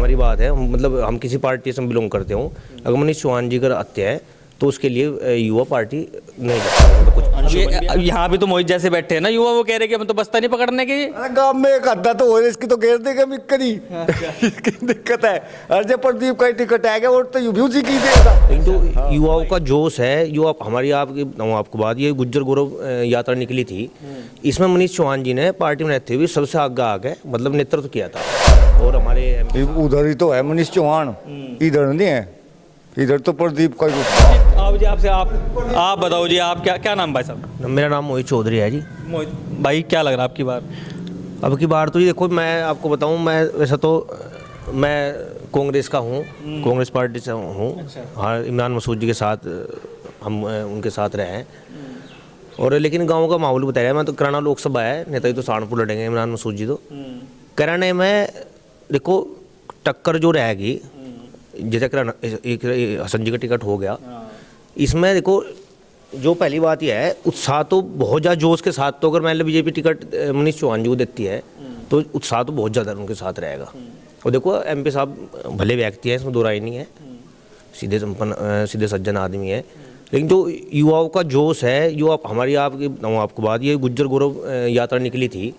हमारी बात है, मतलब हम किसी पार्टी से बिलोंग करते हो, अगर मनीष चौहान जी अगर आते हैं तो उसके लिए युवा पार्टी नहीं मतलब कुछ। यहाँ भी तो मोहित जैसे बैठे हैं ना युवा, वो कह रहे कि हम तो बस्ता नहीं पकड़ने के। अरे गांव में एक अड्डा तो हो इसकी तो घेर देगा मिक्करी। इसकी दिक्कत है। अरे प्रदीप का टिकट आएगा और तो यूं जी की देगा। लेकिन जो युवाओं का जोश है, युवा हमारी आपको बात, ये गुज्जर गौरव यात्रा निकली थी, इसमें मनीष चौहान जी ने पार्टी में रहते हुए सबसे आगे आके मतलब नेतृत्व किया था। और हमारे उधर ही तो है मनीष चौहान, इधर नहीं है, इधर तो प्रदीप का आप जी आपसे आप बताओ जी, आप क्या नाम भाई साहब? मेरा नाम मोहित चौधरी है जी। मोहित भाई क्या लग रहा है आपकी बार? अब की बार तो ये देखो, मैं आपको बताऊं, मैं वैसा तो मैं कांग्रेस का हूँ, कांग्रेस पार्टी से हूँ। हाँ, इमरान मसूद जी के साथ हम उनके साथ रहे हैं। और लेकिन गांव का माहौल बताया, मैं तो कराना लोकसभा है, नेता जी तो सहारनपुर लड़ेंगे इमरान मसूद जी। तो कराने में देखो टक्कर जो रहेगी, जैसे हसन जी का टिकट हो गया, इसमें देखो जो पहली बात यह है, उत्साह तो बहुत ज़्यादा जोश के साथ, तो अगर मान लो बीजेपी टिकट मनीष चौहान जी को देती है तो उत्साह तो बहुत ज़्यादा उनके साथ रहेगा। और देखो एमपी साहब भले व्यक्ति हैं, इसमें दो राय नहीं है, सीधे संपन्न सीधे सज्जन आदमी है, लेकिन जो युवाओं का जोश है, जो आपको बात, ये गुज्जर गौरव यात्रा निकली थी,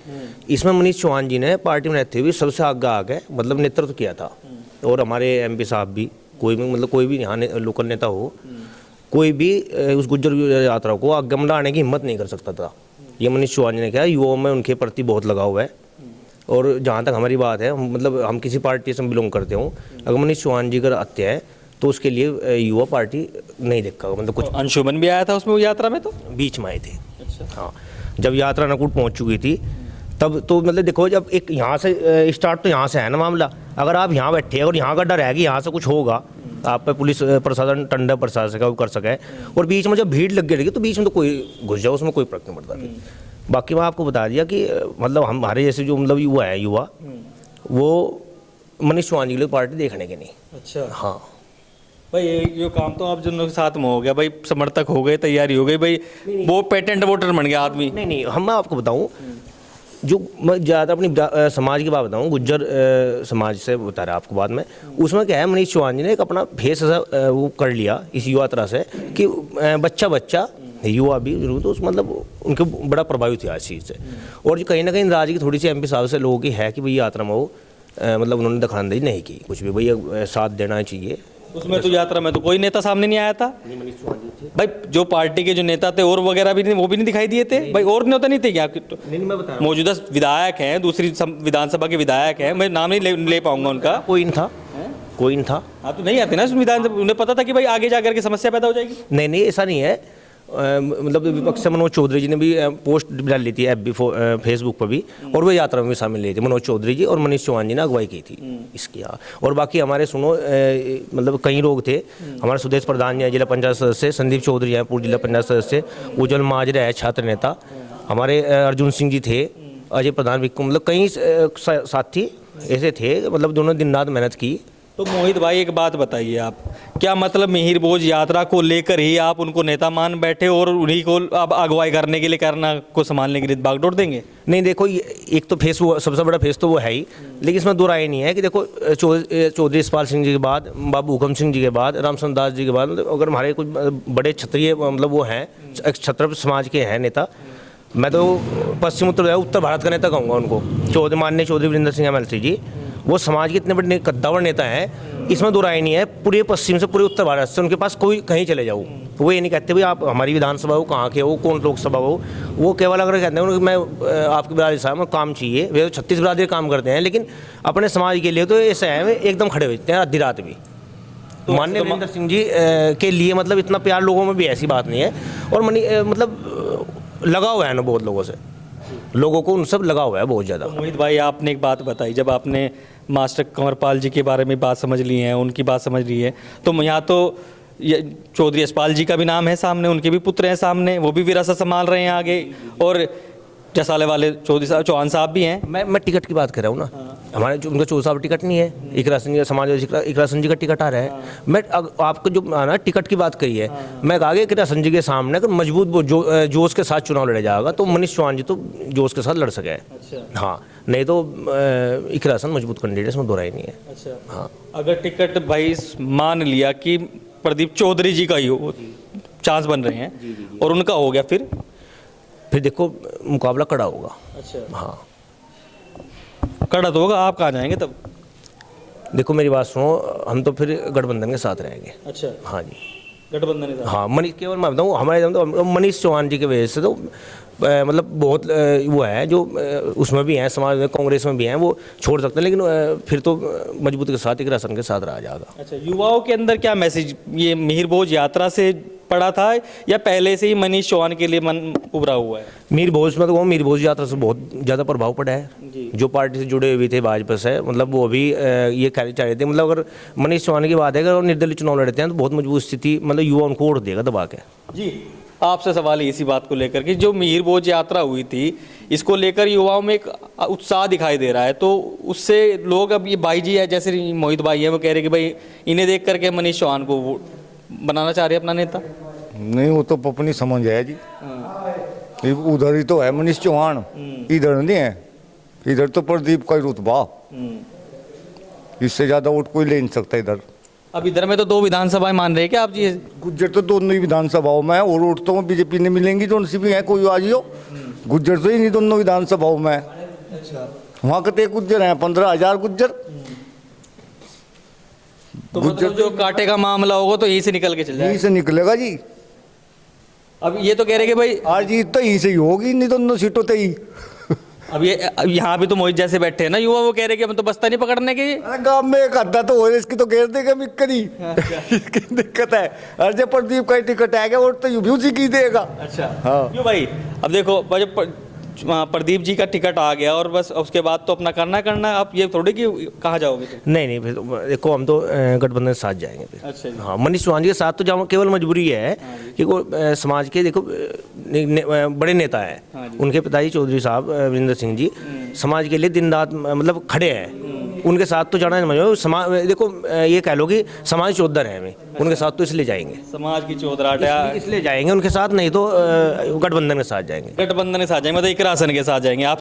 इसमें मनीष चौहान जी ने पार्टी में रहते हुए सबसे आगे आके मतलब नेतृत्व किया था। और हमारे एमपी साहब भी, कोई भी यहाँ लोकल नेता हो, कोई भी उस गुज्जर यात्रा को आगे मतलब आने की हिम्मत नहीं कर सकता था। ये मनीष चौहान जी ने कहा, युवाओं में उनके प्रति बहुत लगाव है। और जहाँ तक हमारी बात है, मतलब हम किसी पार्टी से बिलोंग करते हो, अगर मनीष चौहान जी अगर आते हैं तो उसके लिए युवा पार्टी नहीं देखा, मतलब कुछ। अंशुमन भी आया था उसमें, वो यात्रा में तो बीच में आए थे। अच्छा। हाँ, जब यात्रा नकुट पहुँच चुकी थी तब तो मतलब देखो, जब एक यहाँ से स्टार्ट तो यहाँ से है ना मामला, अगर आप यहाँ बैठे और यहाँ का डर है कि यहाँ से कुछ होगा, आप पे पुलिस प्रशासन टंडा प्रशासन का कर सके, और बीच में जब भीड़ लग गई तो बीच में तो कोई घुस जाओ, उसमें कोई फर्क नहीं पड़ता। बाकी मैं आपको बता दिया कि मतलब हमारे जैसे जो मतलब युवा वो मनीष चौहान जी के लिए पार्टी देखने के नहीं। अच्छा। हाँ भाई ये काम तो आप जिनों के साथ में हो गया भाई, समर्थक हो गए, तैयारी हो गई भाई, वो पेटेंट वोटर बन गया आदमी। नहीं, मैं आपको बताऊँ, जो मैं ज़्यादा अपनी समाज की बात बताऊँ, गुज्जर समाज से बता रहा आपको बाद में, उसमें क्या है, मनीष चौहान जी ने एक अपना फेस ऐसा वो कर लिया इस यात्रा से कि बच्चा युवा भी जरूर, तो मतलब उनके बड़ा प्रभावित हुआ इस चीज़ से। और जो कहीं ना कहीं नाराजगी थोड़ी सी एमपी साहब से लोगों की है कि भाई यात्रा में वो मतलब उन्होंने दिखानदही नहीं की कुछ भी, भैया साथ देना चाहिए। उसमें तो यात्रा में तो कोई नेता सामने नहीं आया था भाई, जो पार्टी के जो नेता थे और वगैरह भी नहीं, वो भी नहीं दिखाई दिए थे भाई, और नेता नहीं थे क्या? मौजूदा विधायक हैं, दूसरी विधानसभा के विधायक हैं, मैं नाम नहीं ले पाऊंगा उनका। कोई नहीं था। हाँ तो नहीं आते ना विधानसभा, उन्हें पता था कि भाई आगे जाकर के समस्या पैदा हो जाएगी। नहीं, ऐसा नहीं है। मतलब विपक्ष से मनोज चौधरी जी ने भी पोस्ट डाल ली थी FB फेसबुक पर भी, और वो यात्रा में भी शामिल रही थी। मनोज चौधरी जी और मनीष चौहान जी ने अगुवाई की थी इसकी। और बाकी हमारे मतलब कई लोग थे, हमारे सुदेश प्रधान जी हैं, जिला पंचायत सदस्य, संदीप चौधरी हैं, पूर्व जिला पंचायत सदस्य, उज्जवल माजरा है, छात्र नेता, हमारे अर्जुन सिंह जी थे, अजय प्रधान विक्कू, मतलब कई साथी ऐसे थे, मतलब दोनों दिन रात मेहनत की। तो मोहित भाई एक बात बताइए, आप क्या मतलब मिहिर बोझ यात्रा को लेकर ही आप उनको नेता मान बैठे और उन्हीं को अब अगुवाई करने के लिए, करना को संभालने के लिए बागडोर देंगे? नहीं देखो, एक तो फेस, वो सबसे बड़ा फेस तो वो है ही, लेकिन इसमें दो राय नहीं है कि देखो चौधरी यशपाल सिंह जी के बाद, बाबू हुकम सिंह जी के बाद, रामचंद्र दास जी के बाद, मतलब अगर हमारे कुछ बड़े क्षत्रिय मतलब वो हैं, क्षत्रिय समाज के हैं नेता, मैं तो पश्चिम उत्तर भारत का नेता कहूँगा उनको, माननीय चौधरी वीरेंद्र सिंह MLC जी, वो समाज के इतने बड़े कद्दावर नेता हैं, इसमें दो राय नहीं है। पूरे पश्चिम से, पूरे उत्तर भारत से उनके पास कोई कहीं चले जाओ, वो ये नहीं कहते भाई आप हमारी विधानसभा हो, कहाँ के हो, कौन लोकसभा हो, वो केवल अगर कहते हैं मैं आपकी बिरादरी साहब में काम चाहिए, वे तो 36 बिरादरी काम करते हैं, लेकिन अपने समाज के लिए तो ऐसा है एकदम खड़े होते हैं आधी रात भी। माननीय वीरेंद्र सिंह जी के लिए मतलब इतना प्यार लोगों में भी ऐसी बात नहीं है, और मतलब लगाव है ना बहुत लोगों से, लोगों को उन सब लगा हुआ है बहुत ज़्यादा। तो मोहित भाई आपने एक बात बताई, जब आपने मास्टर कंवरपाल जी के बारे में बात समझ ली है, उनकी बात समझ ली है, तो यहाँ तो चौधरी यशपाल जी का भी नाम है सामने, उनके भी पुत्र हैं सामने, वो भी विरासत संभाल रहे हैं आगे, और जसाले वाले चौहान साहब भी हैं। मैं टिकट की बात कर रहा हूँ ना, हमारे जो उनका चौधरी साहब टिकट नहीं है, इकरा सिंह जी समाज इकरा सिंह जी का टिकट आ रहा है। मैं आपको जो ना टिकट की बात कही है, मैं आगे इकरा सिंह जी के सामने अगर मजबूत जोश के साथ चुनाव लड़े जाएगा तो मनीष चौहान जी तो जोश के साथ लड़ सके। हाँ, नहीं तो इकरा हसन मजबूत कैंडिडेट, इसमें दो राय नहीं है। अच्छा, हाँ, अगर टिकट भाई मान लिया कि प्रदीप चौधरी जी का ही हो, चांस बन रहे हैं और उनका हो गया, फिर देखो मुकाबला कड़ा होगा। अच्छा, हाँ, कड़ा तो होगा, आप कहाँ जाएंगे तब? देखो मेरी बात सुनो, हम तो फिर गठबंधन के साथ रहेंगे। अच्छा, हाँ जी, गठबंधन के साथ। हाँ, मनीष, केवल मैं बताऊँ हमारे तो मनीष चौहान जी की वजह से तो मतलब बहुत वो है जो उसमें भी हैं, समाज में, कांग्रेस में भी हैं, वो छोड़ सकते हैं, लेकिन फिर तो मजबूती के साथ, एक राशन के साथ रहा जाएगा। अच्छा, युवाओं के अंदर क्या मैसेज ये मिहिर भोज यात्रा से पड़ा था या पहले से ही मनीष चौहान के लिए मन उभरा हुआ है? मीर भोज में तो वो मीर भोज यात्रा से बहुत ज़्यादा प्रभाव पड़ा है। जी। जो पार्टी से जुड़े हुए थे भाजपा से, मतलब वो भी ये कह चाह रहे थे, मतलब अगर मनीष चौहान की बात है, अगर निर्दलीय चुनाव लड़ते हैं तो बहुत मजबूत स्थिति, मतलब युवा उनको वोट देगा दबा के। जी, आपसे सवाल है इसी बात को लेकर कि जो मिहिर भोज यात्रा हुई थी, इसको लेकर युवाओं में एक उत्साह दिखाई दे रहा है, तो उससे लोग, अब ये भाई जी है जैसे मोहित भाई है, वो कह रहे कि भाई इन्हें देख करके मनीष चौहान को बनाना चाह रहे हैं अपना नेता। नहीं, वो तो अपनी समझ है जी। उधर ही तो है मनीष चौहान, इधर नहीं है। इधर तो प्रदीप का ही रुतबा, इससे ज्यादा वोट कोई ले नहीं सकता इधर। अब इधर में तो 2 विधानसभाएं मान रहे हैं क्या आप जी? गुज्जर तो दोनों ही विधानसभाओं में है, और वोट तो बीजेपी ने मिलेंगी तो उनसे भी है, कोई आ जियो। गुज्जर तो ही नहीं दोनों विधानसभाओं में। अच्छा, वहाँ कितने गुज्जर हैं? 15,000 गुज्जर। तो मतलब जो कांटे का मामला होगा तो यहीं से निकल के चल यहीं जाएगा। से निकलेगा जी। अब ये तो कह रहे कि भाई, आज जीत तो यहीं से ही होगी, नहीं दोनों सीटों तो ही। अब यहाँ भी तो मोहित जैसे बैठे हैं ना युवा, वो कह रहे कि हम तो बस्ता नहीं पकड़ने के। अरे गांव में एक आधा तो और इसकी तो घेर देगा मिक्करी। इसकी दिक्कत है। अरे जब प्रदीप का टिकट आएगा वोट तो यूं ही की देगा। अच्छा, हाँ। क्यों भाई? अब देखो, जब प्रदीप जी का टिकट आ गया और बस उसके बाद तो अपना करना, आप ये थोड़ी कि कहाँ जाओगे तो? नहीं, फिर तो देखो हम तो गठबंधन के साथ जाएंगे फिर। अच्छा जी। हाँ, मनीष चौहान जी के साथ तो जाऊँ, केवल मजबूरी है कि वो समाज के देखो बड़े नेता हाँ हैं, जी। उनके पिताजी चौधरी साहब वीरेंद्र सिंह जी समाज के लिए दिन रात मतलब खड़े हैं, उनके साथ तो जाना है। समाज देखो ये कह लो कि समाज चौधर है हमें, उनके साथ तो इसलिए जाएंगे, समाज की चौधराहट है, इसलिए जाएंगे उनके साथ, नहीं तो गठबंधन के साथ जाएंगे। गठबंधन के साथ जाएंगे, मतलब एक राशन के साथ जाएंगे आप?